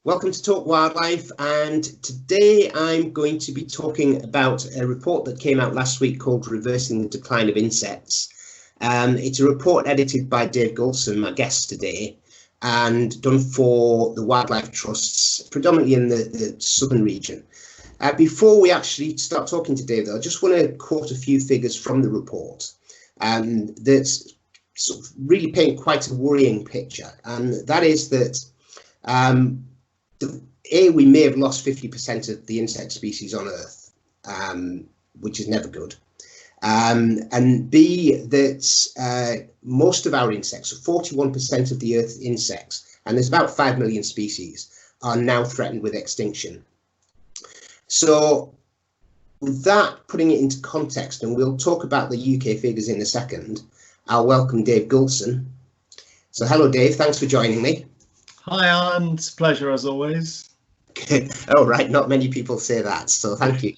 Welcome to Talk Wildlife, and today I'm going to be talking about a report that came out last week called Reversing the Decline of Insects. It's a report edited by Dave Goulson, my guest today, and done for the wildlife trusts, predominantly in the southern region. Before we actually start talking to Dave, though, I just want to quote a few figures from the report that sort of really paint quite a worrying picture, and that is that we may have lost 50% of the insect species on Earth, which is never good. And B, that most of our insects, so 41% of the Earth's insects, and there's about 5 million species, are now threatened with extinction. So with that, putting it into context, and we'll talk about the UK figures in a second, I'll welcome Dave Goulson. So hello, Dave. Thanks for joining me. Hi, Allan. It's a pleasure as always. Oh, right. Not many people say that, so thank you.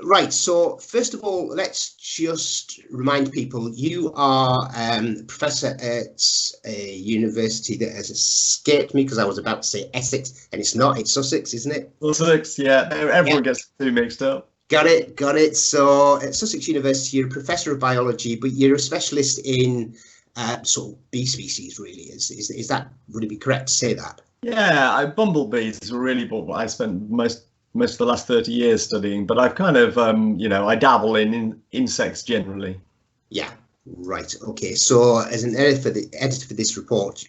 Right. So first of all, let's just remind people you are a professor at a university that has escaped me because I was about to say Essex, and it's not. It's Sussex, isn't it? Sussex, yeah. Everyone gets the two mixed up. Got it. So at Sussex University, you're a professor of biology, but you're a specialist in sort of bee species, really. Is that, would it be correct to say that? Yeah, bumblebees are really what I spent most of the last 30 years studying, but I've kind of, I dabble in insects generally. Yeah, right. Okay. So as an editor for this report,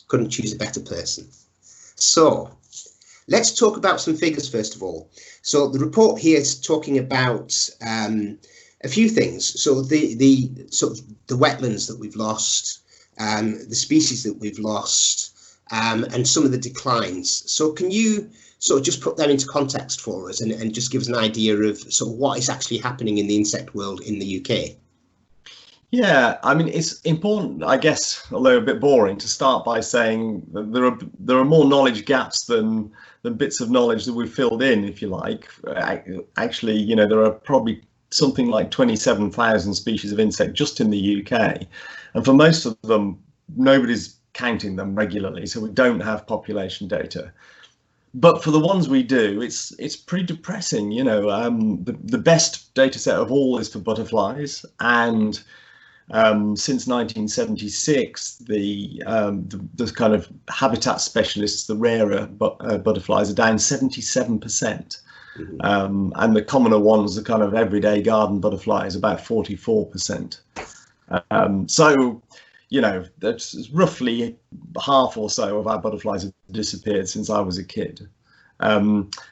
couldn't choose a better person. So let's talk about some figures first of all. So the report here is talking about a few things. So the sort of the wetlands that we've lost, the species that we've lost, and some of the declines. So can you sort of just put that into context for us and just give us an idea of sort of what is actually happening in the insect world in the UK? Yeah, I mean, it's important, I guess, although a bit boring, to start by saying that there are more knowledge gaps than bits of knowledge that we've filled in, if you like. Actually, there are probably something like 27,000 species of insect just in the UK, and for most of them, nobody's counting them regularly, so we don't have population data. But for the ones we do, it's pretty depressing. The best data set of all is for butterflies, and since 1976, the kind of habitat specialists, the rarer butterflies, are down 77%. And the commoner ones, the kind of everyday garden butterflies, about 44%. So, that's roughly half or so of our butterflies have disappeared since I was a kid.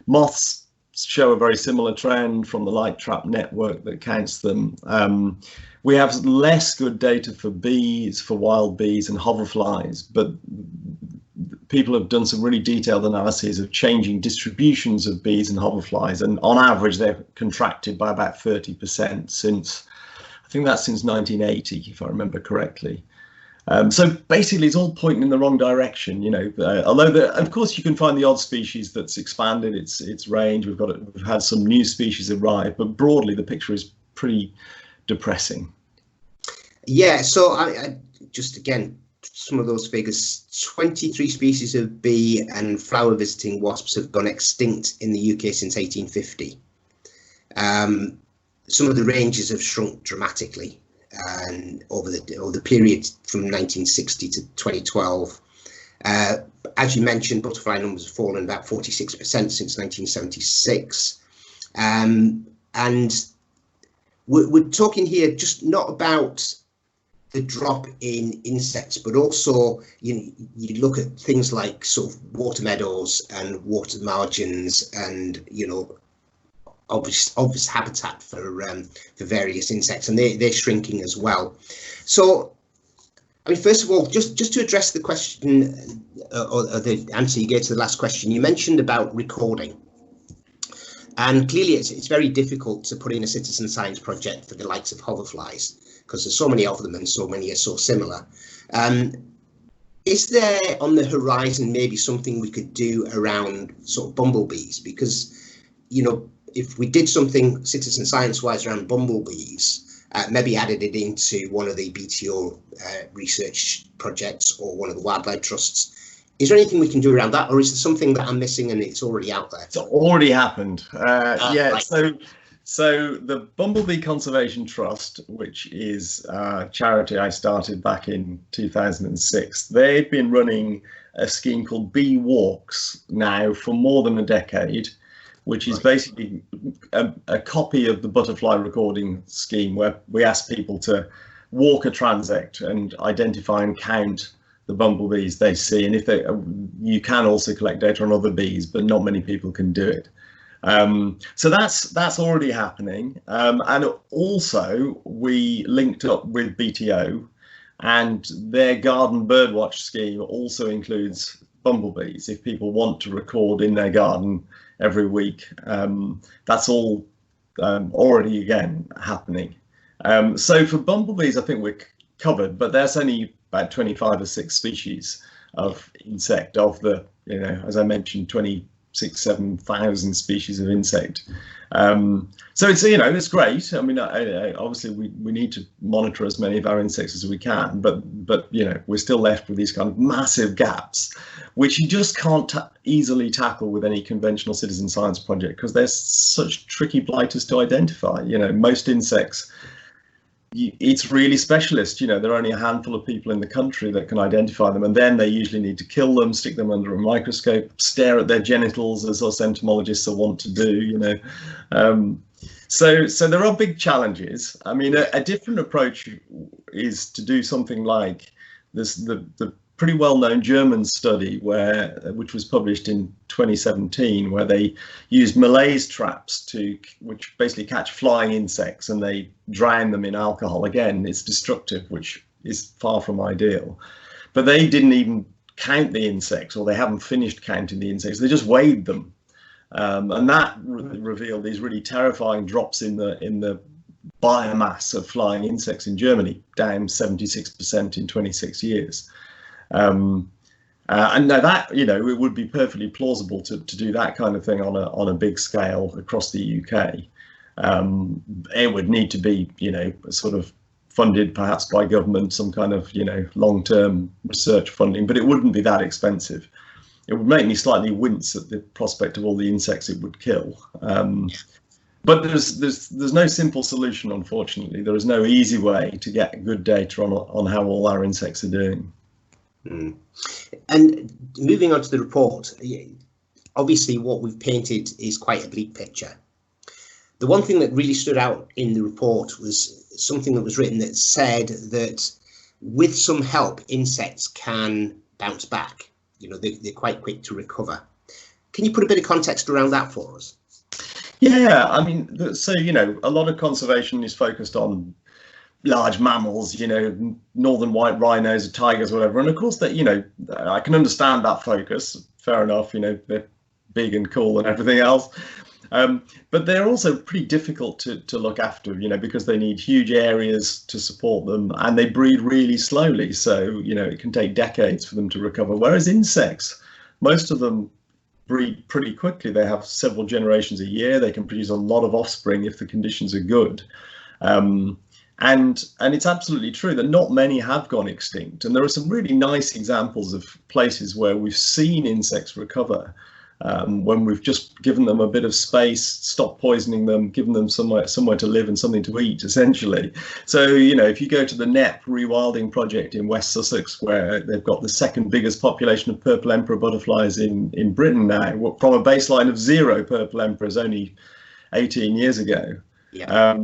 Moths show a very similar trend from the light trap network that counts them. We have less good data for bees, for wild bees and hoverflies, but people have done some really detailed analyses of changing distributions of bees and hoverflies, and on average they've contracted by about 30% since 1980, if I remember correctly. So basically it's all pointing in the wrong direction, although of course you can find the odd species that's expanded its range. We've had some new species arrive, but broadly the picture is pretty depressing. Yeah, so I just again, some of those figures: 23 species of bee and flower visiting wasps have gone extinct in the UK since 1850. Some of the ranges have shrunk dramatically, and over the period from 1960 to 2012. As you mentioned, butterfly numbers have fallen about 46% since 1976. And we're talking here just not about the drop in insects, but also you look at things like sort of water meadows and water margins, and obvious habitat for various insects, and they're shrinking as well. So, I mean, first of all, just to address the question or the answer you gave to the last question, you mentioned about recording. And clearly it's very difficult to put in a citizen science project for the likes of hoverflies because there's so many of them and so many are so similar. Is there on the horizon maybe something we could do around sort of bumblebees? Because, if we did something citizen science wise around bumblebees, maybe added it into one of the BTO research projects or one of the wildlife trusts, Is there anything we can do around that, or is there something that I'm missing and it's already out there? It's already happened. Yeah, right. so the Bumblebee Conservation Trust, which is a charity I started back in 2006, they've been running a scheme called Bee Walks now for more than a decade, which is basically a copy of the butterfly recording scheme, where we ask people to walk a transect and identify and count the bumblebees they see, and if they, you can also collect data on other bees, but not many people can do it. So that's already happening, and also we linked up with BTO, and their garden birdwatch scheme also includes bumblebees. If people want to record in their garden every week, that's all already again happening. So for bumblebees, I think we're covered, but there's only about 25 or 6 species of insect of the, you know, as I mentioned, 7,000 species of insect. So it's, you know, it's great. I mean, obviously we need to monitor as many of our insects as we can, but you know, we're still left with these kind of massive gaps, which you just can't easily tackle with any conventional citizen science project, because they're such tricky blighters to identify. You know, most insects, it's really specialist. You know, there are only a handful of people in the country that can identify them, and then they usually need to kill them, stick them under a microscope, stare at their genitals, as us entomologists are wont to do, you know. So there are big challenges. I mean, a different approach is to do something like this, the pretty well-known German study which was published in 2017, where they used malaise traps which basically catch flying insects, and they drown them in alcohol. Again, it's destructive, which is far from ideal. But they didn't even count the insects, or they haven't finished counting the insects. They just weighed them, and that revealed these really terrifying drops in the biomass of flying insects in Germany, down 76% in 26 years. And now that, you know, it would be perfectly plausible to do that kind of thing on a big scale across the UK. It would need to be, you know, sort of funded perhaps by government, some kind of, you know, long-term research funding, but it wouldn't be that expensive. It would make me slightly wince at the prospect of all the insects it would kill. But there's no simple solution, unfortunately. There is no easy way to get good data on how all our insects are doing. And moving on to the report, obviously what we've painted is quite a bleak picture. The one thing that really stood out in the report was something that was written that said that with some help, insects can bounce back. You know, they're quite quick to recover. Can you put a bit of context around that for us? Yeah, I mean, so, you know, a lot of conservation is focused on large mammals, you know, northern white rhinos or tigers, or whatever. And of course, that, you know, I can understand that focus. Fair enough, you know, they're big and cool and everything else. But they're also pretty difficult to look after, you know, because they need huge areas to support them, and they breed really slowly. So, you know, it can take decades for them to recover. Whereas insects, most of them breed pretty quickly. They have several generations a year. They can produce a lot of offspring if the conditions are good. And it's absolutely true that not many have gone extinct. And there are some really nice examples of places where we've seen insects recover when we've just given them a bit of space, stopped poisoning them, given them somewhere to live and something to eat, essentially. So, you know, if you go to the NEP rewilding project in West Sussex, where they've got the second biggest population of purple emperor butterflies in Britain now, from a baseline of 0 purple emperors only 18 years ago. Yeah.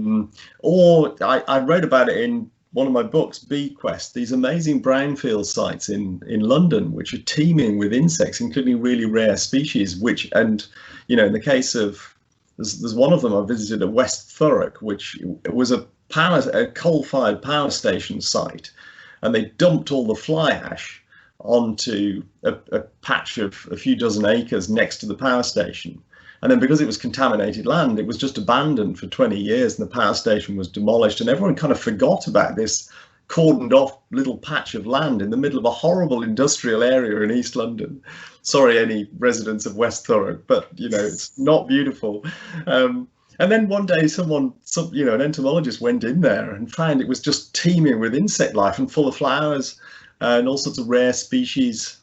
Or I wrote about it in one of my books, Bee Quest, these amazing brownfield sites in London, which are teeming with insects, including really rare species, which, and, you know, in the case of, there's one of them I visited at West Thurrock, which was a coal-fired power station site, and they dumped all the fly ash onto a patch of a few dozen acres next to the power station. And then because it was contaminated land, it was just abandoned for 20 years, and the power station was demolished, and everyone kind of forgot about this cordoned off little patch of land in the middle of a horrible industrial area in East London. Sorry, any residents of West Thurrock, but, you know, it's not beautiful. And then one day you know, an entomologist went in there and found it was just teeming with insect life and full of flowers and all sorts of rare species.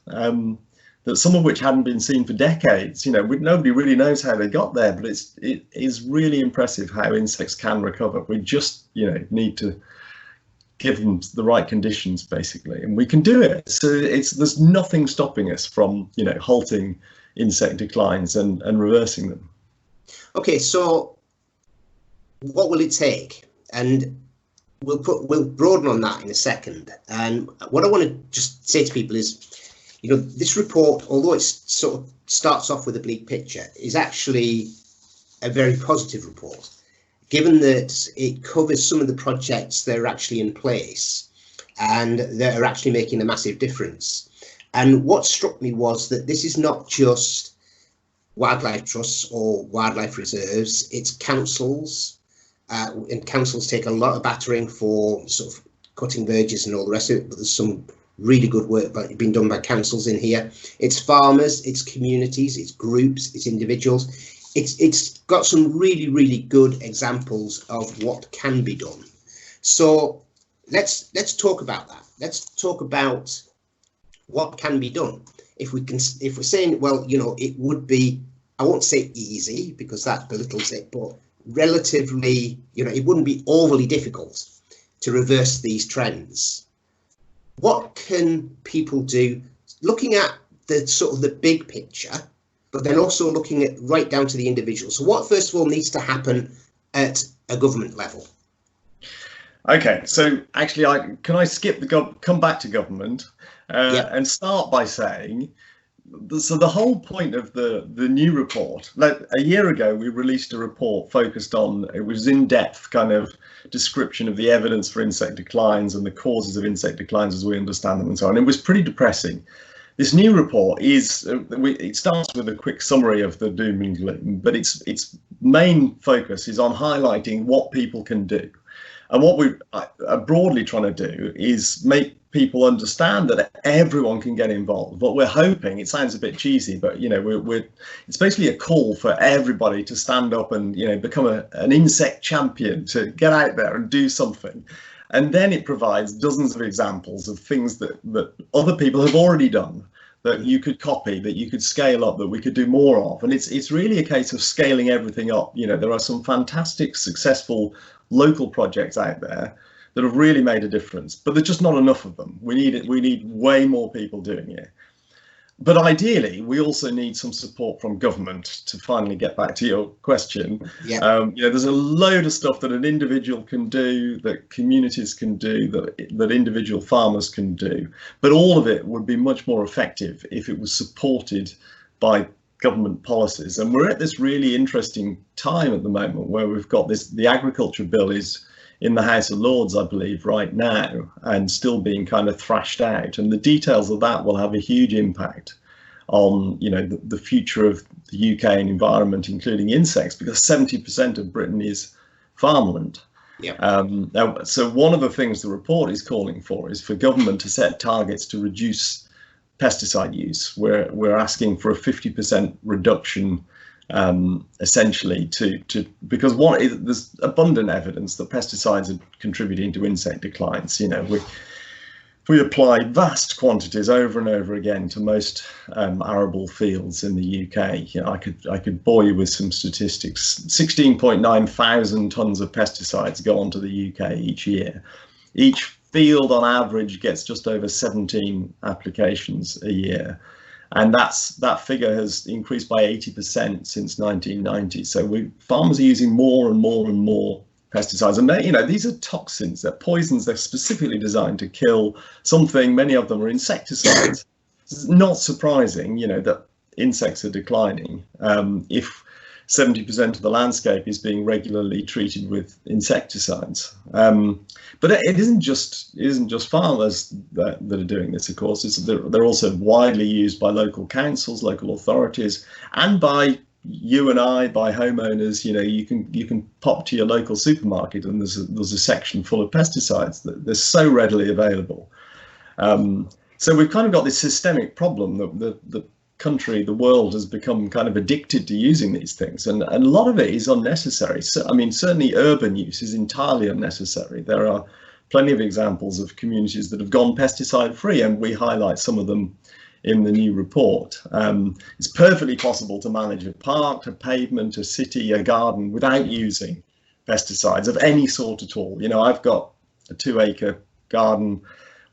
that some of which hadn't been seen for decades. You know, nobody really knows how they got there, but it is really impressive how insects can recover. We just, you know, need to give them the right conditions, basically, and we can do it. So there's nothing stopping us from, you know, halting insect declines and reversing them. Okay, so what will it take? And we'll broaden on that in a second. And what I want to just say to people is, you know, this report, although it sort of starts off with a bleak picture, is actually a very positive report, given that it covers some of the projects that are actually in place and that are actually making a massive difference. And what struck me was that this is not just wildlife trusts or wildlife reserves, it's councils, and councils take a lot of battering for sort of cutting verges and all the rest of it, but there's some really good work being done by councils in here. It's farmers, it's communities, it's groups, it's individuals. It's got some really, really good examples of what can be done. So let's talk about that. Let's talk about what can be done. If we're saying, well, you know, it would be, I won't say easy because that belittles it, but relatively, you know, it wouldn't be overly difficult to reverse these trends. What can people do, looking at the sort of the big picture, but then also looking at right down to the individual? So what, first of all, needs to happen at a government level? Okay, so actually, can I skip come back to government and start by saying, so the whole point of the new report, like a year ago, we released a report focused on, it was in-depth kind of description of the evidence for insect declines and the causes of insect declines as we understand them and so on. It was pretty depressing. This new report is, it starts with a quick summary of the doom and gloom, but its main focus is on highlighting what people can do. And what we are broadly trying to do is make people understand that everyone can get involved. What we're hoping, it sounds a bit cheesy, but you know, it's basically a call for everybody to stand up and, you know, become an insect champion, to get out there and do something. And then it provides dozens of examples of things that other people have already done, that you could copy, that you could scale up, that we could do more of. And it's really a case of scaling everything up. You know, there are some fantastic, successful local projects out there that have really made a difference, but there's just not enough of them. We need way more people doing it. But ideally, we also need some support from government, to finally get back to your question. Yeah. You know, there's a load of stuff that an individual can do, that communities can do, that individual farmers can do, but all of it would be much more effective if it was supported by government policies. And we're at this really interesting time at the moment where we've got the agriculture bill is in the House of Lords, I believe, right now, and still being kind of thrashed out. And the details of that will have a huge impact on, you know, the future of the UK and environment, including insects, because 70% of Britain is farmland. Yeah. So one of the things the report is calling for is for government to set targets to reduce pesticide use. We're asking for a 50% reduction, essentially, because there's abundant evidence that pesticides are contributing to insect declines. You know, we apply vast quantities over and over again to most arable fields in the UK. You know, I could bore you with some statistics. 16.9 thousand tons of pesticides go onto the UK each year. Each field on average gets just over 17 applications a year. And that figure has increased by 80% since 1990. So farmers are using more and more and more pesticides, and you know, these are toxins, they're poisons, they're specifically designed to kill something. Many of them are insecticides. It's not surprising, you know, that insects are declining if 70% of the landscape is being regularly treated with insecticides. But it isn't just farmers that are doing this, of course. They're also widely used by local councils, local authorities, and by you and I, by homeowners. You know, you can pop to your local supermarket and there's a section full of pesticides that they're so readily available. So we've kind of got this systemic problem that the country, the world, has become kind of addicted to using these things, and a lot of it is unnecessary. So, I mean, certainly urban use is entirely unnecessary. There are plenty of examples of communities that have gone pesticide free, and we highlight some of them in the new report. It's perfectly possible to manage a park, a pavement, a city, a garden without using pesticides of any sort at all. You know, I've got a 2-acre garden,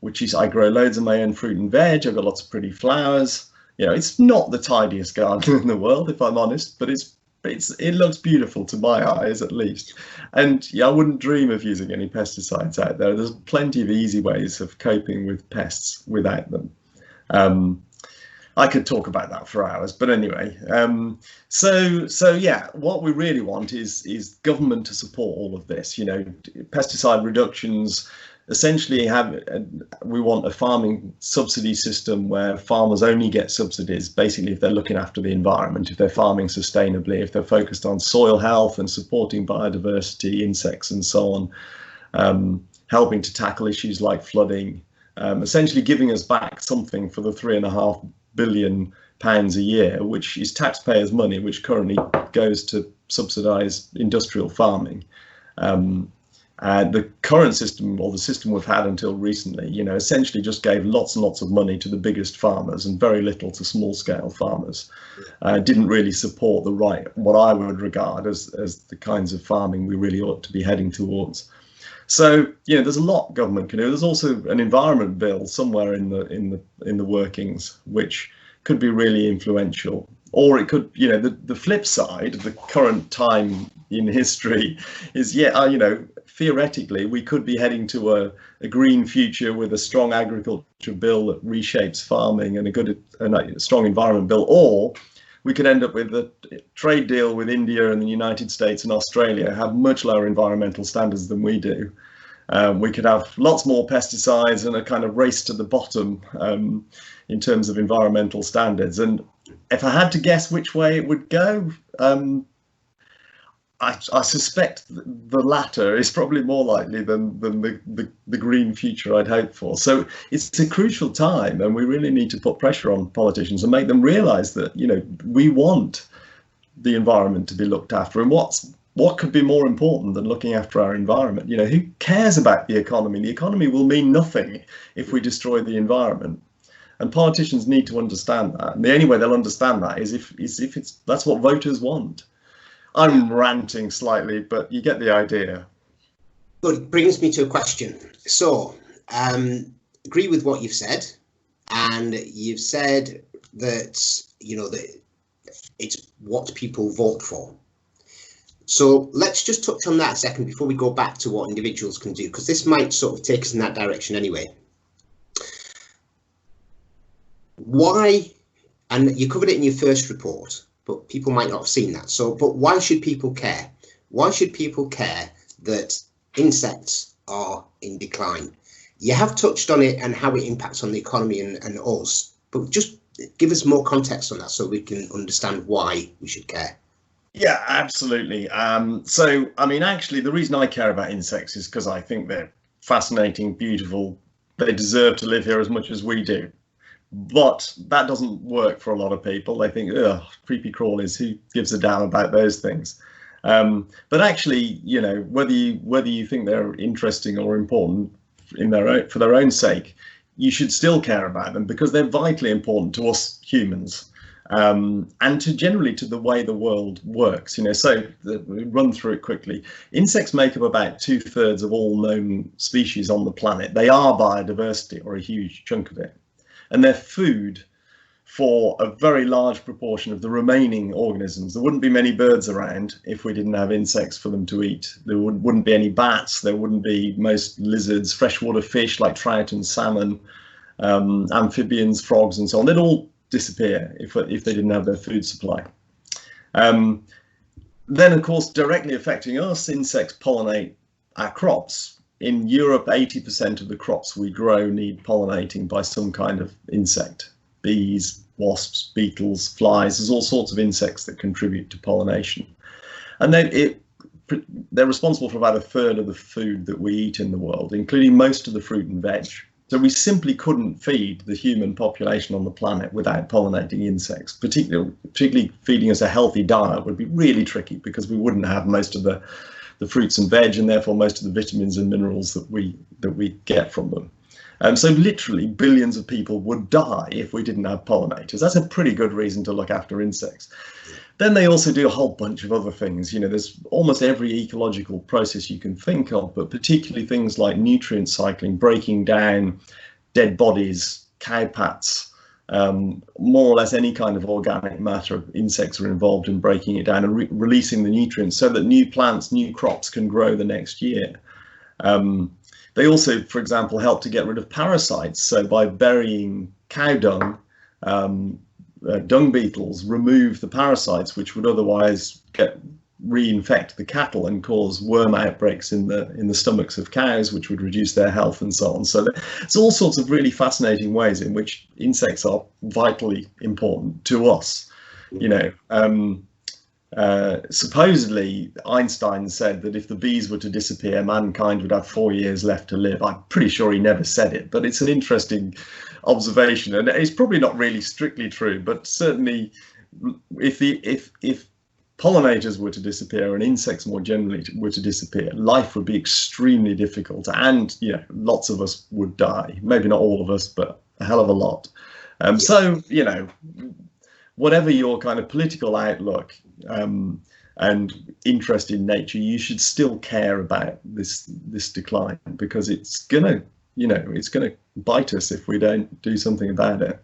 which is, I grow loads of my own fruit and veg. I've got lots of pretty flowers. You know, it's not the tidiest garden in the world, if I'm honest, but it looks beautiful to my eyes, at least. And yeah, I wouldn't dream of using any pesticides out there. There's plenty of easy ways of coping with pests without them. I could talk about that for hours, but anyway. So yeah, what we really want is government to support all of this. You know, pesticide reductions. Essentially, we want a farming subsidy system where farmers only get subsidies, basically, if they're looking after the environment, if they're farming sustainably, if they're focused on soil health and supporting biodiversity, insects, and so on, helping to tackle issues like flooding, essentially giving us back something for the £3.5 billion a year, which is taxpayers' money, which currently goes to subsidise industrial farming. The current system, or the system we've had until recently, you know, essentially just gave lots and lots of money to the biggest farmers and very little to small-scale farmers. Didn't really support what I would regard as the kinds of farming we really ought to be heading towards. So, you know, there's a lot government can do. There's also an environment bill somewhere in the workings, which could be really influential. Or it could, you know, the flip side of the current time in history is, yeah, you know, theoretically, we could be heading to a green future with a strong agriculture bill that reshapes farming and a strong environment bill, or we could end up with a trade deal with India and the United States and Australia, have much lower environmental standards than we do. We could have lots more pesticides and a kind of race to the bottom in terms of environmental standards. And if I had to guess which way it would go, I suspect the latter is probably more likely than the green future I'd hoped for. So it's a crucial time, and we really need to put pressure on politicians and make them realise that, you know, we want the environment to be looked after. And what could be more important than looking after our environment? You know, who cares about the economy? The economy will mean nothing if we destroy the environment. And politicians need to understand that. And the only way they'll understand that is if that's what voters want. I'm ranting slightly, but you get the idea. Good. Brings me to a question. So, agree with what you've said, and you've said that, you know, that it's what people vote for. So let's just touch on that a second before we go back to what individuals can do, because this might sort of take us in that direction anyway. Why, and you covered it in your first report, but people might not have seen that. So, but why should people care? Why should people care that insects are in decline? You have touched on it and how it impacts on the economy and us, but just give us more context on that so we can understand why we should care. Yeah, absolutely. So, I mean, actually, the reason I care about insects is because I think they're fascinating, beautiful. They deserve to live here as much as we do. But that doesn't work for a lot of people. They think, ugh, creepy crawlies, who gives a damn about those things? But actually, you know, whether you think they're interesting or important for their own sake, you should still care about them because they're vitally important to us humans, and generally to the way the world works. You know, so we run through it quickly. Insects make up about 2/3 of all known species on the planet. They are biodiversity, or a huge chunk of it. And they're food for a very large proportion of the remaining organisms. There wouldn't be many birds around if we didn't have insects for them to eat. There wouldn't be any bats. There wouldn't be most lizards, freshwater fish like trout and salmon, amphibians, frogs, and so on. They'd all disappear if they didn't have their food supply. Then, of course, directly affecting us, insects pollinate our crops. In Europe, 80% of the crops we grow need pollinating by some kind of insect. Bees, wasps, beetles, flies, there's all sorts of insects that contribute to pollination. And they're responsible for about 1/3 of the food that we eat in the world, including most of the fruit and veg. So we simply couldn't feed the human population on the planet without pollinating insects. Particularly feeding us a healthy diet would be really tricky because we wouldn't have most of the fruits and veg, and therefore most of the vitamins and minerals that we get from them. So literally billions of people would die if we didn't have pollinators. That's a pretty good reason to look after insects. Then they also do a whole bunch of other things. You know, there's almost every ecological process you can think of, but particularly things like nutrient cycling, breaking down dead bodies, cowpats, more or less any kind of organic matter. Insects are involved in breaking it down and releasing the nutrients so that new plants, new crops can grow the next year. They also, for example, help to get rid of parasites. So by burying cow dung, dung beetles remove the parasites which would otherwise reinfect the cattle and cause worm outbreaks in the stomachs of cows, which would reduce their health and so on. So there's all sorts of really fascinating ways in which insects are vitally important to us. You know, supposedly Einstein said that if the bees were to disappear, mankind would have 4 years left to live. I'm pretty sure he never said it, but it's an interesting observation, and it's probably not really strictly true, but certainly if pollinators were to disappear and insects more generally were to disappear, life would be extremely difficult, and you know, lots of us would die. Maybe not all of us, but a hell of a lot. So you know, whatever your kind of political outlook and interest in nature, you should still care about this decline, because it's gonna, you know, it's gonna bite us if we don't do something about it.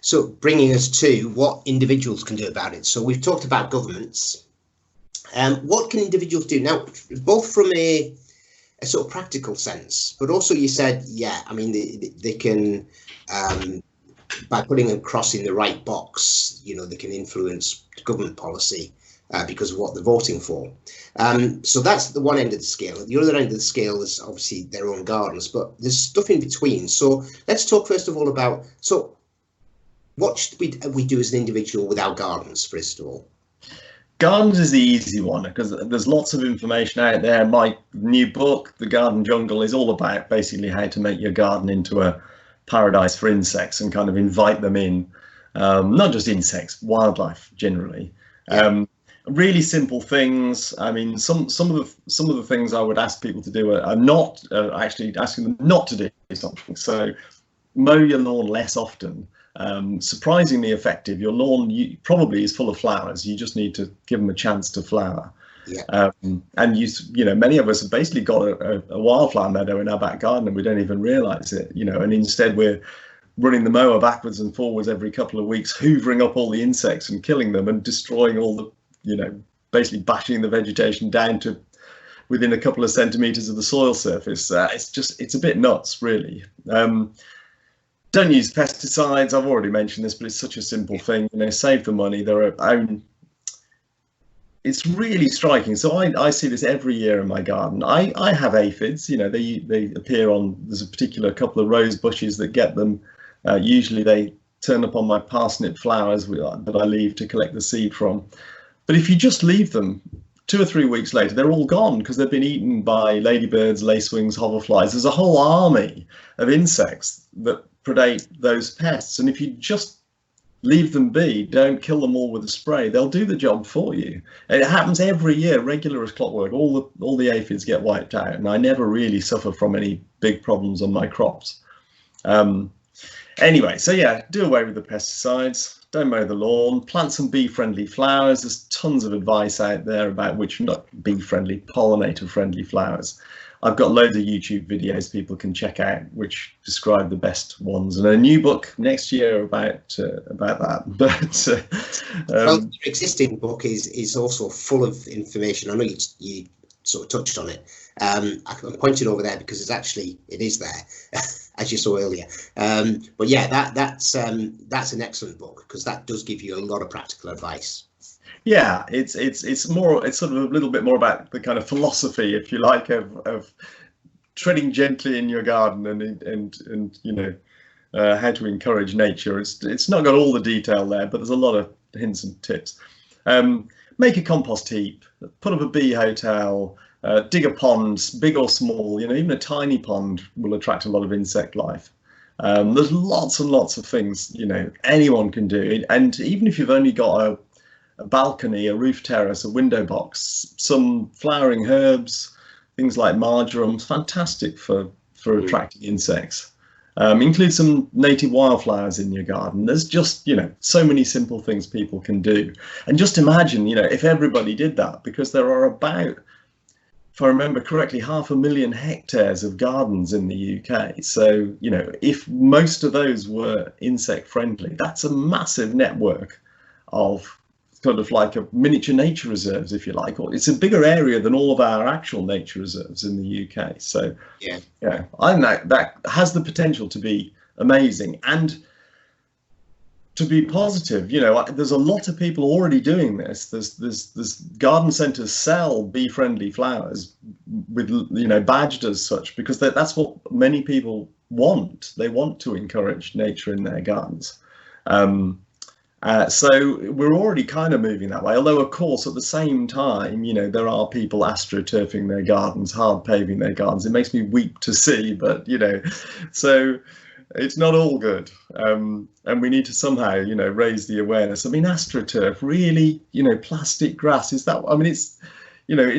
So bringing us to what individuals can do about it. So we've talked about governments. What can individuals do now, both from a sort of practical sense, but also you said, yeah, I mean, they can, by putting a cross in the right box, you know, they can influence government policy because of what they're voting for. So that's the one end of the scale. At the other end of the scale is obviously their own gardens, but there's stuff in between. So let's talk first of all about, so what should we do as an individual with our gardens, first of all? Gardens is the easy one because there's lots of information out there. My new book, The Garden Jungle, is all about basically how to make your garden into a paradise for insects and kind of invite them in, not just insects, wildlife generally. Really simple things. I mean, some of the things I would ask people to do are not actually asking them not to do something. So mow your lawn less often. Surprisingly effective. Your lawn probably is full of flowers. You just need to give them a chance to flower. And you know, many of us have basically got a wildflower meadow in our back garden and we don't even realize it, you know, and instead we're running the mower backwards and forwards every couple of weeks, hoovering up all the insects and killing them and destroying all the, you know, basically bashing the vegetation down to within a couple of centimeters of the soil surface. It's a bit nuts, really. Don't use pesticides. I've already mentioned this, but it's such a simple thing. You know, save the money. It's really striking. So I see this every year in my garden. I have aphids. You know, they appear on. There's a particular couple of rose bushes that get them. Usually they turn up on my parsnip flowers that I leave to collect the seed from. But if you just leave them, 2 or 3 weeks later, they're all gone because they've been eaten by ladybirds, lacewings, hoverflies. There's a whole army of insects that predate those pests, and if you just leave them be, don't kill them all with a spray, they'll do the job for you. And it happens every year, regular as clockwork. All the aphids get wiped out, and I never really suffer from any big problems on my crops. Anyway, so yeah, do away with the pesticides, don't mow the lawn, plant some bee-friendly flowers. There's tons of advice out there about which, not bee-friendly, pollinator-friendly flowers. I've got loads of YouTube videos people can check out which describe the best ones, and a new book next year about that. But well, your existing book is also full of information. I know you sort of touched on it. I'm pointing over there because it is there, as you saw earlier. But yeah, that's an excellent book because that does give you a lot of practical advice. Yeah, it's sort of a little bit more about the kind of philosophy, if you like, of treading gently in your garden and you know, how to encourage nature. It's not got all the detail there, but there's a lot of hints and tips. Make a compost heap, put up a bee hotel, dig a pond, big or small. You know, even a tiny pond will attract a lot of insect life. There's lots and lots of things, you know, anyone can do, and even if you've only got a balcony, a roof terrace, a window box, some flowering herbs, things like marjoram, fantastic for for attracting insects. Include some native wildflowers in your garden. There's just, so many simple things people can do. And just imagine, if everybody did that, because there are about, if I remember correctly, 500,000 hectares of gardens in the UK. So, if most of those were insect friendly, that's a massive network of sort of like a miniature nature reserves, if you like, or it's a bigger area than all of our actual nature reserves in the UK. So yeah, I think that has the potential to be amazing. And to be positive, there's a lot of people already doing this. There's garden centres sell bee-friendly flowers with, badged as such, because that's what many people want. They want to encourage nature in their gardens. So we're already kind of moving that way, although of course at the same time, there are people astroturfing their gardens, hard paving their gardens. It makes me weep to see, but so it's not all good, and we need to somehow raise the awareness. I mean, astroturf, really, plastic grass, is that, I mean, it's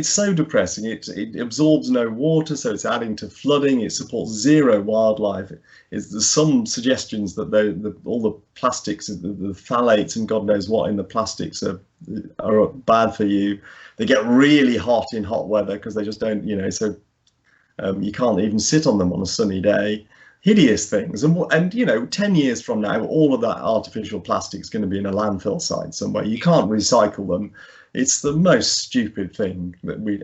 so depressing. It absorbs no water, so it's adding to flooding. It supports zero wildlife. There's some suggestions that all the plastics, the phthalates and God knows what in the plastics are bad for you. They get really hot in hot weather because they just don't, so you can't even sit on them on a sunny day. Hideous things. And 10 years from now, all of that artificial plastic is going to be in a landfill site somewhere. You can't recycle them. It's the most stupid thing that we.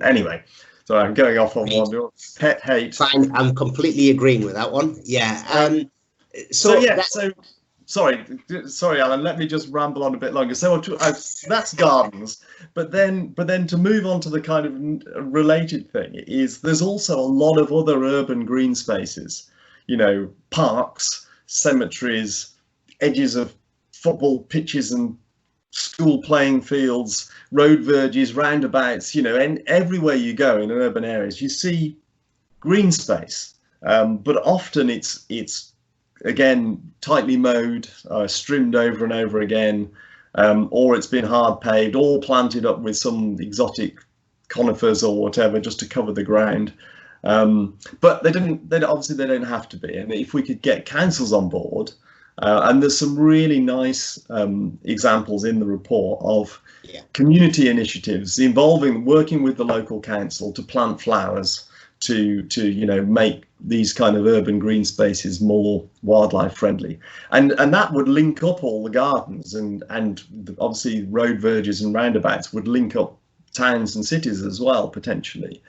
Sorry, I'm going off on one. Pet hate. Fine, I'm completely agreeing with that one. Yeah. Sorry, Alan. Let me just ramble on a bit longer. So that's gardens, but then to move on to the kind of related thing is there's also a lot of other urban green spaces. Parks, cemeteries, edges of football pitches and school playing fields, road verges, roundabouts, and everywhere you go in urban areas, you see green space. But often it's again, tightly mowed, strimmed over and over again, or it's been hard paved, all planted up with some exotic conifers or whatever just to cover the ground. But they don't have to be. And if we could get councils on board, and there's some really nice examples in the report of community initiatives involving working with the local council to plant flowers to make these kind of urban green spaces more wildlife friendly, and that would link up all the gardens, and obviously road verges and roundabouts would link up towns and cities as well potentially.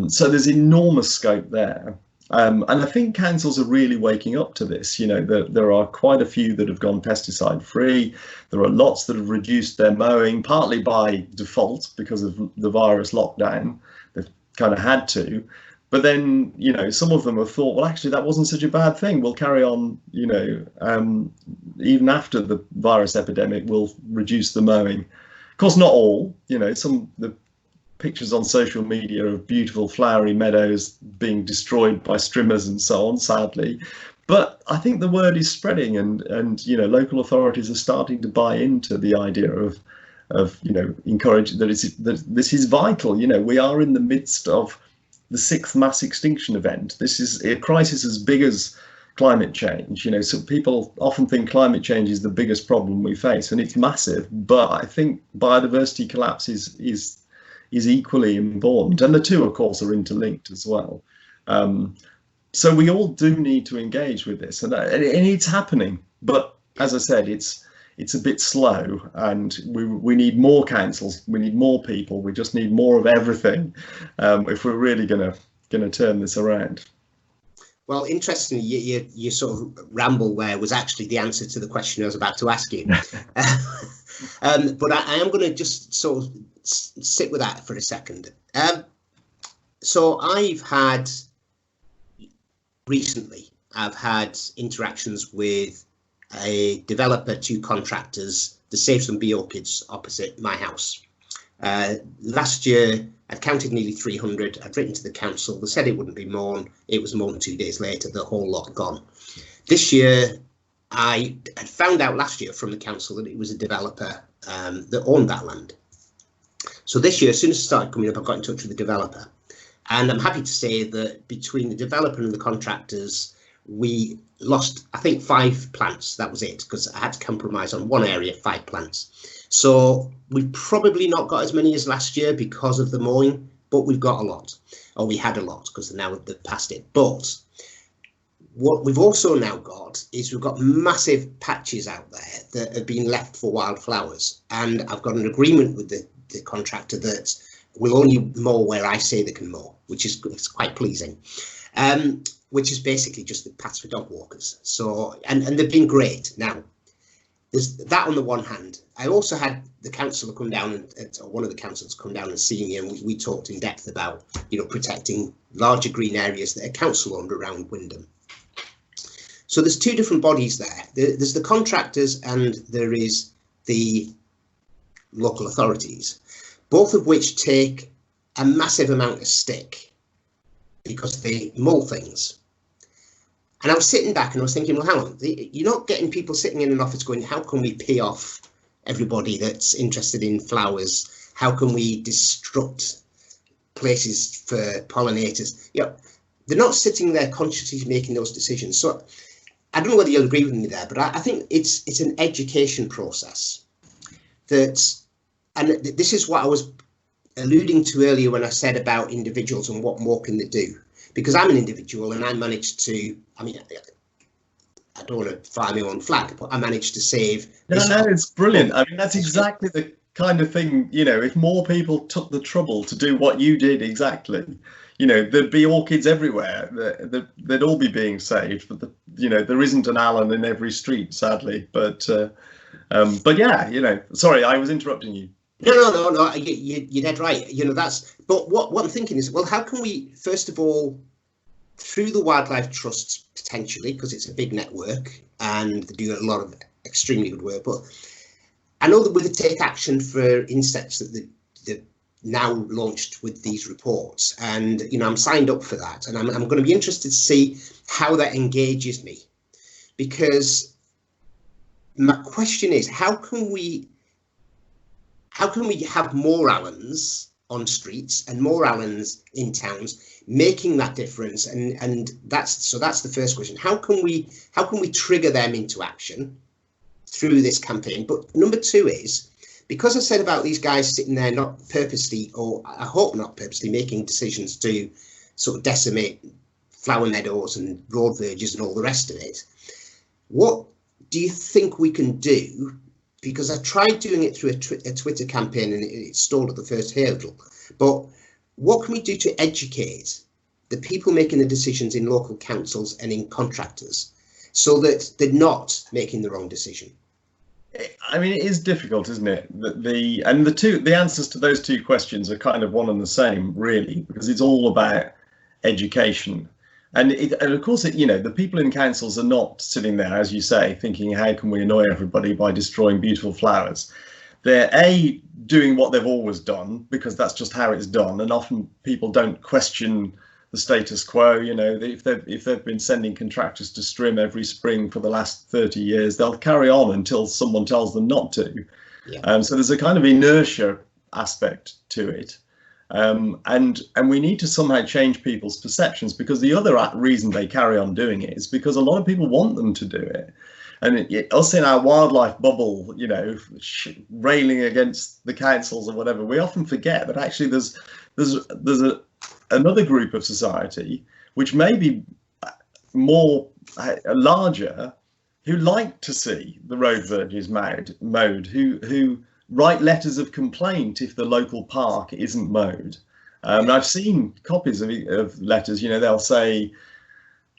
So there's enormous scope there. And I think councils are really waking up to this. There are quite a few that have gone pesticide free. There are lots that have reduced their mowing, partly by default because of the virus lockdown. They've kind of had to. But then, some of them have thought, well, actually, that wasn't such a bad thing. We'll carry on, even after the virus epidemic, we'll reduce the mowing. Of course, not all. The pictures on social media of beautiful flowery meadows being destroyed by strimmers and so on, sadly. But I think the word is spreading, and local authorities are starting to buy into the idea of encouraging that this is vital. We are in the midst of the 6th mass extinction event. This is a crisis as big as climate change. So people often think climate change is the biggest problem we face, and it's massive. But I think biodiversity collapse is equally important, and the two of course are interlinked as well. So we all do need to engage with this, and it's happening, but as I said, it's a bit slow, and we need more councils, we need more people, we just need more of everything if we're really gonna turn this around. Well, interestingly, your sort of ramble there was actually the answer to the question I was about to ask you. But I am going to just sort of sit with that for a second. So I've had interactions with a developer, 2 contractors, to save some bee orchids opposite my house. Last year, I'd counted nearly 300. I'd written to the council. They said it wouldn't be mown. It was mown 2 days later, the whole lot gone. This year, I had found out last year from the council that it was a developer that owned that land. So this year, as soon as it started coming up, I got in touch with the developer. And I'm happy to say that between the developer and the contractors, we lost, I think, 5 plants. That was it, because I had to compromise on one area, 5 plants. So we've probably not got as many as last year because of the mowing, but we've got a lot, or we had a lot, because now they've passed it. But what we've also now got is we've got massive patches out there that have been left for wildflowers. And I've got an agreement with the contractor that will only mow where I say they can mow, which is quite pleasing. Which is basically just the paths for dog walkers. So, and they've been great. Now, there's that on the one hand. I also had the councillor come down, or one of the councillors come down and see me, and we talked in depth about, protecting larger green areas that are council owned around Wymondham. So there's 2 different bodies there. There's the contractors and there is the local authorities, both of which take a massive amount of stick because they mow things. And I was sitting back and I was thinking, well, hang on, you're not getting people sitting in an office going, how can we pay off everybody that's interested in flowers? How can we disrupt places for pollinators? They're not sitting there consciously making those decisions. So I don't know whether you'll agree with me there, but I think it's an education process and this is what I was alluding to earlier when I said about individuals and what more can they do. Because I'm an individual and I managed to, I don't want to fly my own flag, but I managed to save. No, it's brilliant. I mean, that's exactly the kind of thing, if more people took the trouble to do what you did exactly, there'd be orchids everywhere. They'd all be being saved, but there isn't an Allan in every street, sadly. But yeah, sorry, I was interrupting you. No, you're dead right. But what I'm thinking is, well, how can we, first of all, through the wildlife trusts potentially, because it's a big network and they do a lot of extremely good work, but I know that with the Take Action for Insects that they've now launched with these reports, and I'm signed up for that, and I'm going to be interested to see how that engages me, because my question is, how can we have more Allans on streets and more Allans in towns making that difference? And that's the first question. How can we trigger them into action through this campaign? But number 2 is, because I said about these guys sitting there not purposely, or I hope not purposely, making decisions to sort of decimate flower meadows and road verges and all the rest of it, what do you think we can do? Because I tried doing it through a Twitter campaign and it stalled at the first hurdle. But what can we do to educate the people making the decisions in local councils and in contractors so that they're not making the wrong decision? I mean, it is difficult, isn't it? The answers to those 2 questions are kind of one and the same, really, because it's all about education. And of course, the people in councils are not sitting there, as you say, thinking, how can we annoy everybody by destroying beautiful flowers? They're doing what they've always done, because that's just how it's done. And often people don't question the status quo. If they've been sending contractors to Strim every spring for the last 30 years, they'll carry on until someone tells them not to. Yeah. So there's a kind of inertia aspect to it. And we need to somehow change people's perceptions, because the other reason they carry on doing it is because a lot of people want them to do it. And us in our wildlife bubble, railing against the councils or whatever, we often forget that actually there's another group of society which may be more larger, who like to see the road verges mowed, who write letters of complaint if the local park isn't mowed. I've seen copies of letters. They'll say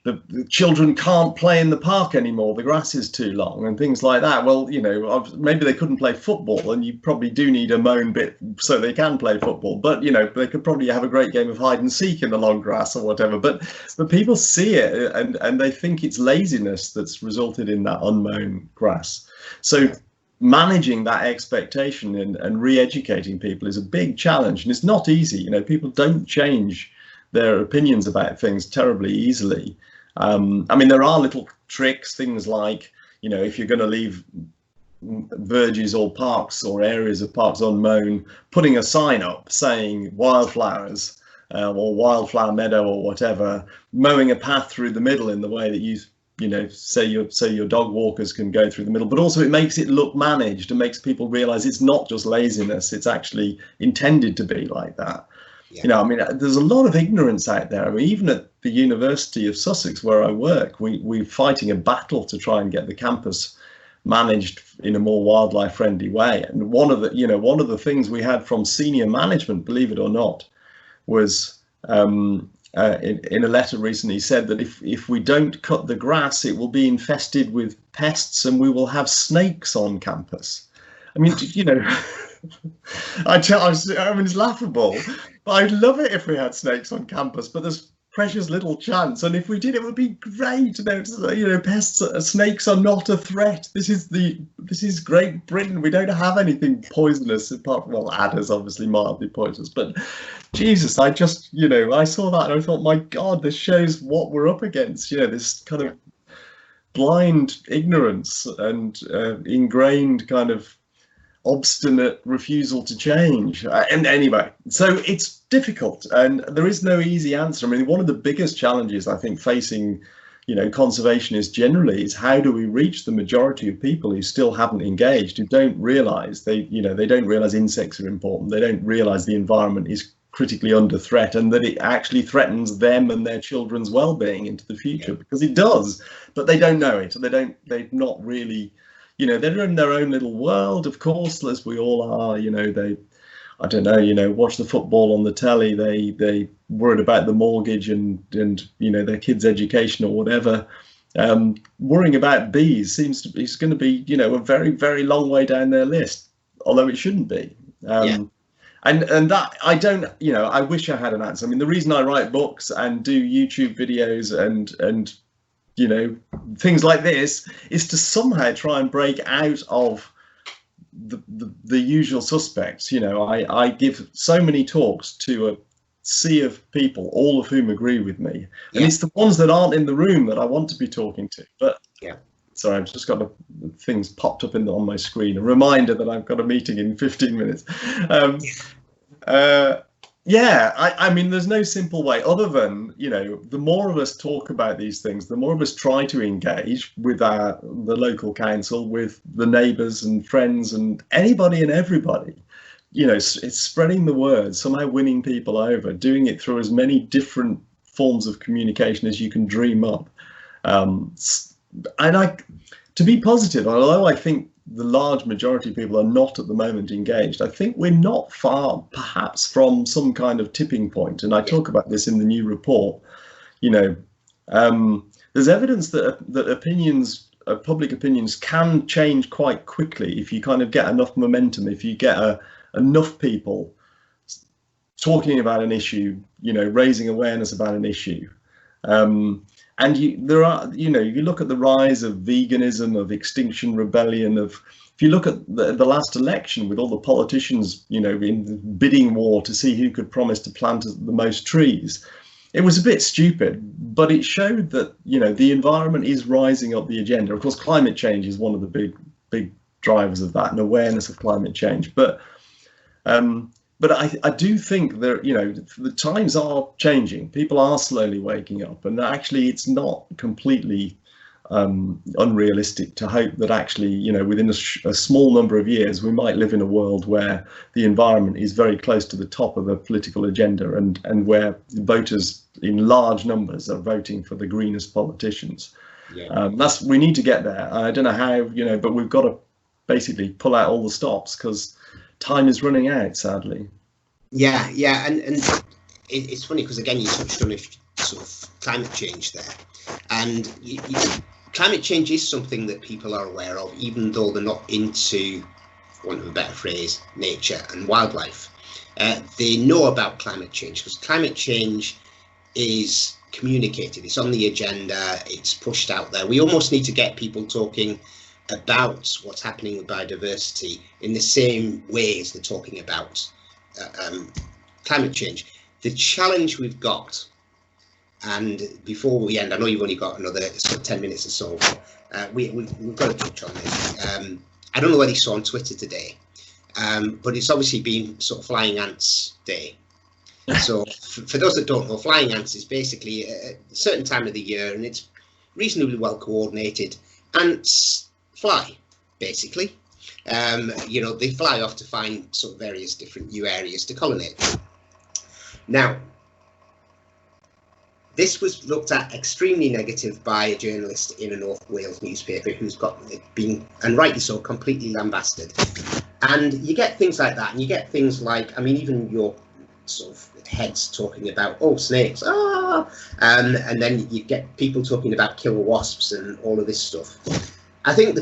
the children can't play in the park anymore, the grass is too long, and things like that. Well, maybe they couldn't play football, and you probably do need a mown bit so they can play football, but they could probably have a great game of hide and seek in the long grass or whatever. But people see it and they think it's laziness that's resulted in that unmown grass. So managing that expectation and re-educating people is a big challenge, and it's not easy. People don't change their opinions about things terribly easily. I mean, there are little tricks, things like, if you're going to leave verges or parks or areas of parks unmown, putting a sign up saying wildflowers or wildflower meadow or whatever, mowing a path through the middle in the way that you know, say your dog walkers can go through the middle, but also it makes it look managed and makes people realize it's not just laziness, it's actually intended to be like that. Yeah. You know, I mean, there's a lot of ignorance out there. I mean, even at the University of Sussex where I work, we're fighting a battle to try and get the campus managed in a more wildlife friendly way. And one of the things we had from senior management, believe it or not, was in a letter recently said that if we don't cut the grass, it will be infested with pests and we will have snakes on campus. I mean, you know, I mean, it's laughable, but I'd love it if we had snakes on campus, but there's precious little chance. And if we did, it would be great. You know, pests, snakes are not a threat. This is Great Britain. We don't have anything poisonous apart from, well, adders, obviously mildly poisonous. But Jesus, I just, you know, I saw that and I thought, my God, this shows what we're up against. You know, this kind of blind ignorance and ingrained kind of obstinate refusal to change. And anyway, so it's difficult and there is no easy answer. I mean, one of the biggest challenges I think facing, you know, conservationists generally is how do we reach the majority of people who still haven't engaged, who don't realize they don't realize insects are important, they don't realize the environment is critically under threat and that it actually threatens them and their children's well-being into the future, because it does, but they don't know it, and they've not really, you know, they're in their own little world, of course, as we all are. You know, they, I don't know, you know, watch the football on the telly, they worried about the mortgage and you know, their kids' education or whatever. Worrying about bees seems to be, it's going to be, you know, a very, very long way down their list, although it shouldn't be. And that, I don't, you know, I wish I had an answer. I mean, the reason I write books and do YouTube videos and you know, things like this is to somehow try and break out of the usual suspects. You know, I give so many talks to a sea of people, all of whom agree with me, and it's the ones that aren't in the room that I want to be talking to. But sorry, I've just got things popped up on my screen, a reminder that I've got a meeting in 15 minutes. I mean, there's no simple way other than, you know, the more of us talk about these things, the more of us try to engage with the local council, with the neighbours and friends and anybody and everybody. You know, it's spreading the word, somehow winning people over, doing it through as many different forms of communication as you can dream up. And to be positive, although I think the large majority of people are not at the moment engaged, I think we're not far, perhaps, from some kind of tipping point. And I talk about this in the new report. You know, there's evidence that opinions, public opinions, can change quite quickly if you kind of get enough momentum, if you get enough people talking about an issue, you know, raising awareness about an issue. And there are, you know, you look at the rise of veganism, of Extinction Rebellion, if you look at the last election with all the politicians, you know, in the bidding war to see who could promise to plant the most trees, it was a bit stupid, but it showed that, you know, the environment is rising up the agenda. Of course, climate change is one of the big drivers of that, and awareness of climate change. But I do think that, you know, the times are changing. People are slowly waking up, and actually it's not completely unrealistic to hope that actually, you know, within a small number of years, we might live in a world where the environment is very close to the top of the political agenda, and where voters in large numbers are voting for the greenest politicians. We need to get there. I don't know how, you know, but we've got to basically pull out all the stops because time is running out, sadly. And it's funny because, again, you touched on a sort of climate change there, and climate change is something that people are aware of, even though they're not into, for want of a better phrase, nature and wildlife. They know about climate change because climate change is communicated, it's on the agenda, it's pushed out there. We almost need to get people talking about what's happening with biodiversity in the same way as they're talking about climate change. The challenge we've got, and before we end, I know you've only got another sort of 10 minutes or so, we've got to touch on this. I don't know whether you saw on Twitter today, but it's obviously been sort of Flying Ants Day. So for those that don't know, flying ants is basically a certain time of the year, and it's reasonably well coordinated. Ants fly, basically. They fly off to find sort of various different new areas to colonise. Now, this was looked at extremely negative by a journalist in a North Wales newspaper who's been, and rightly so, completely lambasted. And you get things like that, and you get things like, I mean, even your sort of heads talking about, oh, snakes, and then you get people talking about killer wasps and all of this stuff. I think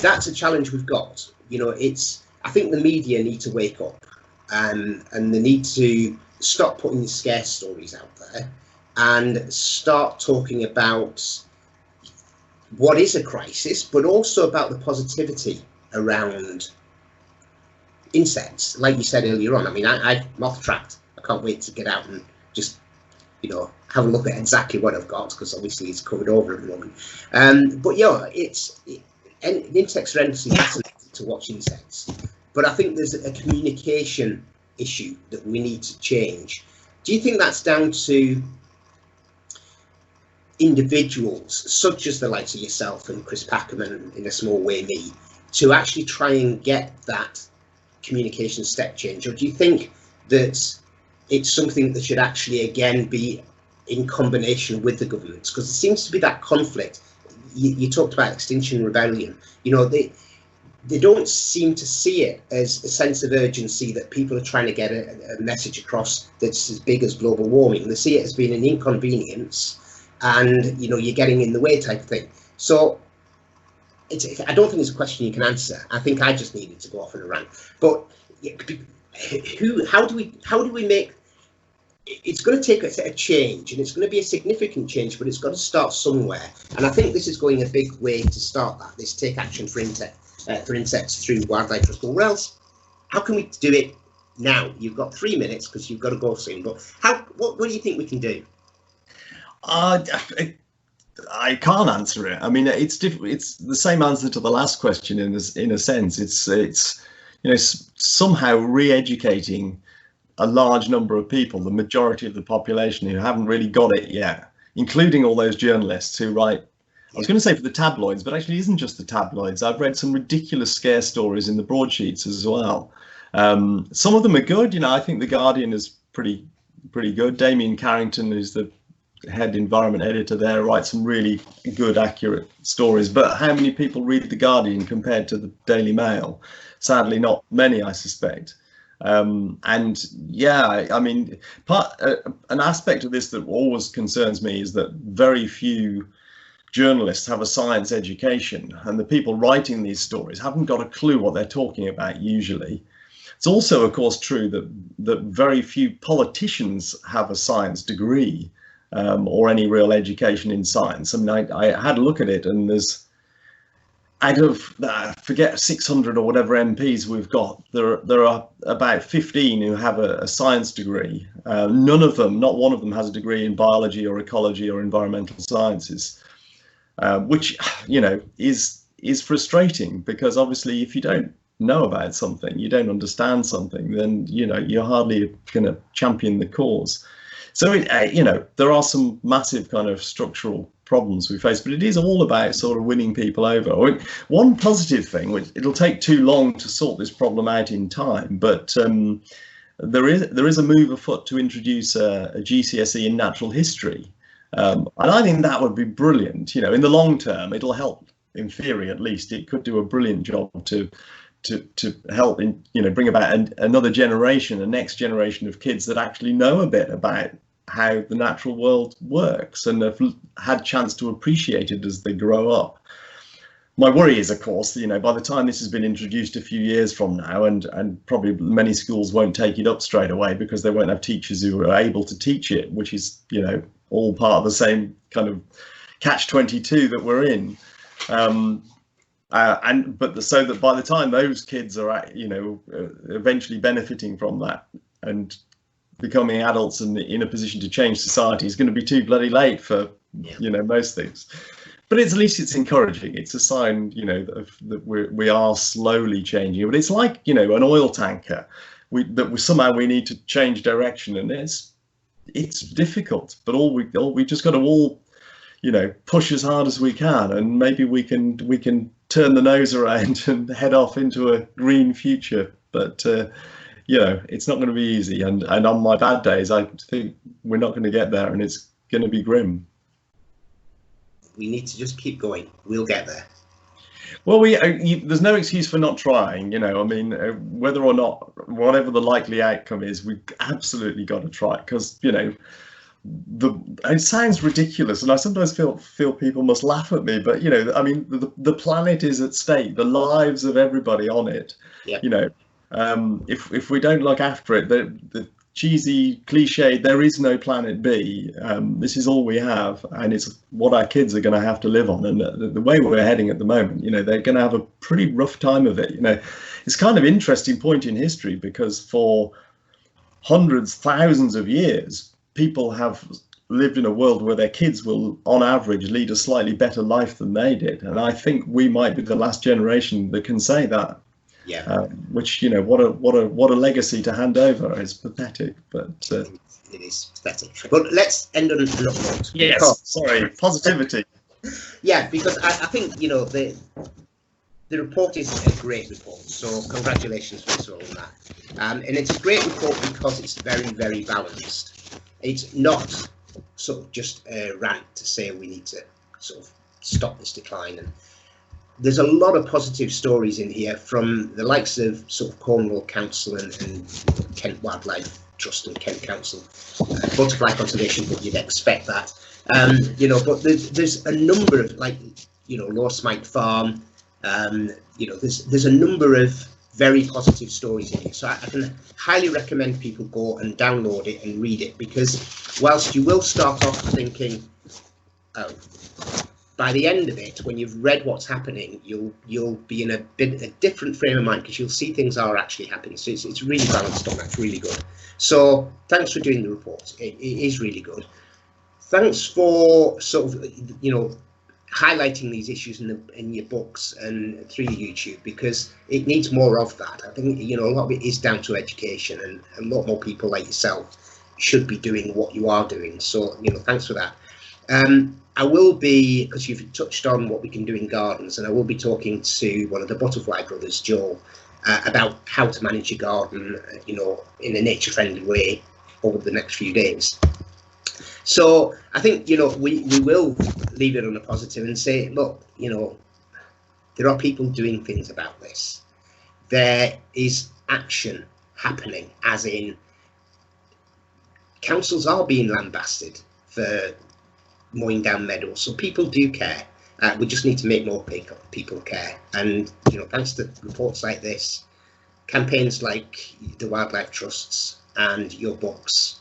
that's a challenge we've got. I think the media need to wake up, and they need to stop putting scare stories out there and start talking about what is a crisis, but also about the positivity around insects. Like you said earlier on, I mean, I'm moth trapped. I can't wait to get out and just, have a look at exactly what I've got, because obviously it's covered over at the moment. But insects are endlessly fascinating to watch insects. But I think there's a communication issue that we need to change. Do you think that's down to individuals such as the likes of yourself and Chris Packham, and in a small way me, to actually try and get that communication step change? Or do you think that it's something that should actually again be in combination with the governments? Because there seems to be that conflict. You talked about Extinction Rebellion. They don't seem to see it as a sense of urgency that people are trying to get a message across that's as big as global warming. They see it as being an inconvenience, and you're getting in the way type of thing. So I don't think it's a question you can answer. I think I just needed to go off on a rant. But how do we make? It's going to take a change, and it's going to be a significant change, but it's got to start somewhere. And I think this is going a big way to start that. This Take Action for Insects through Wildlife for School. Well, else, how can we do it now? You've got 3 minutes because you've got to go soon. But what do you think we can do? I can't answer it. I mean, it's the same answer to the last question in a sense. It's somehow re-educating a large number of people, the majority of the population, who haven't really got it yet, including all those journalists who write. I was going to say for the tabloids, but actually it isn't just the tabloids. I've read some ridiculous scare stories in the broadsheets as well. Some of them are good. I think The Guardian is pretty good. Damien Carrington, who's the head environment editor there, writes some really good, accurate stories. But how many people read The Guardian compared to the Daily Mail? Sadly, not many, I suspect. And yeah, I mean, an aspect of this that always concerns me is that very few journalists have a science education, and the people writing these stories haven't got a clue what they're talking about usually. It's also, of course, true that very few politicians have a science degree or any real education in science. I mean, I had a look at it, and there's, out of, I forget, 600 or whatever MPs we've got, there are about 15 who have a science degree. None of them, not one of them, has a degree in biology or ecology or environmental sciences, which, is frustrating, because obviously if you don't know about something, you don't understand something, then, you're hardly going to champion the cause. So, there are some massive kind of structural problems we face, but it is all about sort of winning people over. One positive thing, which it'll take too long to sort this problem out in time, but there is a move afoot to introduce a GCSE in natural history, and I think that would be brilliant. In the long term, it'll help. In theory, at least, it could do a brilliant job to help bring about another generation, a next generation of kids that actually know a bit about how the natural world works and have had chance to appreciate it as they grow up. My worry is, of course, by the time this has been introduced a few years from now, and probably many schools won't take it up straight away because they won't have teachers who are able to teach it, which is, all part of the same kind of catch-22 that we're in. So that by the time those kids are, eventually benefiting from that and becoming adults and in a position to change society, is going to be too bloody late for, most things. But at least it's encouraging. It's a sign, that we are slowly changing. But it's like, an oil tanker. somehow we need to change direction, and it's difficult. But we just got to all, push as hard as we can, and maybe we can turn the nose around and head off into a green future. But it's not going to be easy, and on my bad days, I think we're not going to get there, and it's going to be grim. We need to just keep going. We'll get there. Well, there's no excuse for not trying. I mean, whether or not, whatever the likely outcome is, we've absolutely got to try, because it sounds ridiculous, and I sometimes feel people must laugh at me, but I mean, the planet is at stake, the lives of everybody on it. Yeah. If we don't look after it, the cheesy cliche, there is no planet B. This is all we have, and it's what our kids are going to have to live on. And the way we're heading at the moment, they're going to have a pretty rough time of it. It's kind of interesting point in history, because for hundreds, thousands of years, people have lived in a world where their kids will, on average, lead a slightly better life than they did. And I think we might be the last generation that can say that. Yeah. Which, what a legacy to hand over. Is pathetic, but it is pathetic. But let's end on an upvote. Yes. Sorry. Positivity. Yeah, because I think the report is a great report. So congratulations first of all on that. And it's a great report because it's very, very balanced. It's not sort of just a rant to say we need to sort of stop this decline. And there's a lot of positive stories in here from the likes of sort of Cornwall Council and Kent Wildlife Trust and Kent Council, Butterfly Conservation, but you'd expect that. But there's a number of, Lower Smike Farm, there's a number of very positive stories in here. So I can highly recommend people go and download it and read it, because whilst you will start off thinking, oh, by the end of it, when you've read what's happening, you'll be in a different frame of mind, because you'll see things are actually happening. So it's really balanced on. That's really good. So thanks for doing the report. It is really good. Thanks for sort of highlighting these issues in your books and through YouTube, because it needs more of that. I think a lot of it is down to education, and a lot more people like yourself should be doing what you are doing. So thanks for that. I will be, because you've touched on what we can do in gardens, and I will be talking to one of the Butterfly brothers, Joel, about how to manage your garden, in a nature-friendly way over the next few days. So I think, we will leave it on a positive and say, look, there are people doing things about this. There is action happening, as in councils are being lambasted for mowing down meadows, so people do care. We just need to make more people care, and thanks to reports like this, campaigns like the Wildlife Trusts and your books,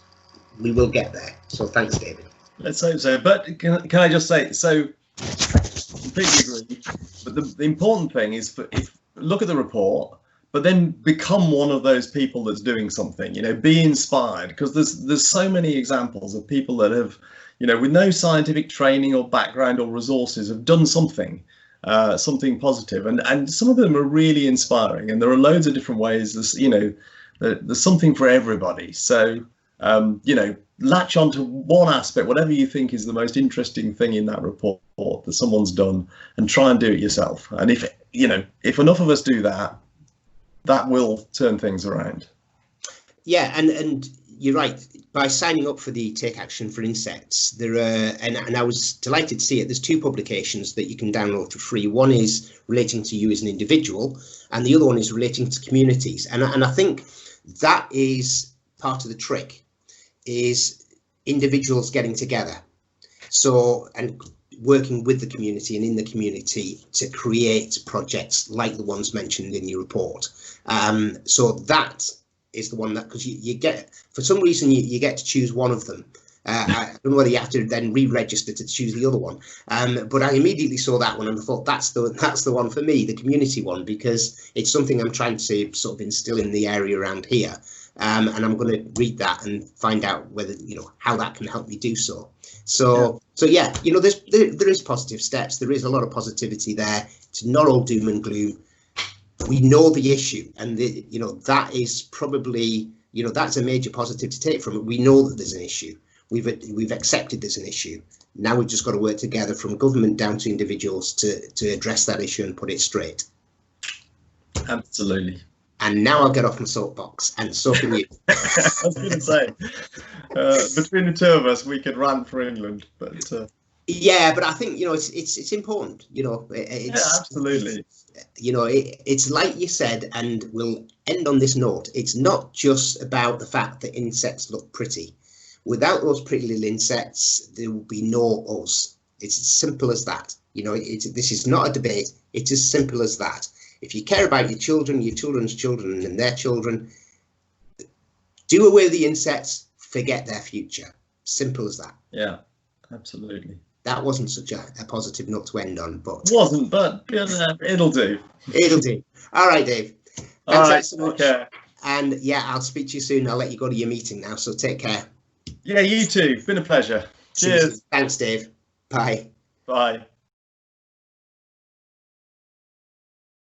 we will get there. So thanks, David. Let's hope so. But can I just say, so completely agree, but the important thing is, look at the report, but then become one of those people that's doing something. Be inspired, because there's so many examples of people that have, with no scientific training or background or resources, have done something positive, and some of them are really inspiring, and there are loads of different ways. There's something for everybody. So latch onto one aspect, whatever you think is the most interesting thing in that report that someone's done, and try and do it yourself. And if enough of us do that, that will turn things around. Yeah, and you're right. By signing up for the Take Action for Insects, there are, and I was delighted to see it, there's 2 publications that you can download for free. One is relating to you as an individual, and the other one is relating to communities. And I think that is part of the trick, is individuals getting together, and working with the community and in the community to create projects like the ones mentioned in your report. So that is the one that, because you get, for some reason, you get to choose one of them. I don't know whether you have to then re-register to choose the other one. But I immediately saw that one and I thought that's the one for me, the community one, because it's something I'm trying to sort of instill in the area around here. And I'm going to read that and find out whether, how that can help me do so. So yeah, there is positive steps. There is a lot of positivity there. It's not all doom and gloom. we know the issue, and that is probably, that's a major positive to take from it. We know that there's an issue. We've accepted there's an issue. Now we've just got to work together from government down to individuals to address that issue and put it straight. Absolutely. And now I'll get off my soapbox, and so can you. I was going to say, between the two of us, we could rant for England, but yeah, but I think it's important. It's absolutely. It's like you said, and we'll end on this note. It's not just about the fact that insects look pretty. Without those pretty little insects, there will be no us. It's as simple as that. This is not a debate. It's as simple as that. If you care about your children, your children's children, and their children, do away with the insects, forget their future. Simple as that. Yeah, absolutely. That wasn't such a positive note to end on, but wasn't, but it'll do. It'll do. All right, Dave. Thanks so much. Okay. And yeah, I'll speak to you soon. I'll let you go to your meeting now, so take care. Yeah, you too. Been a pleasure. Cheers. Thanks, Dave. Bye. Bye.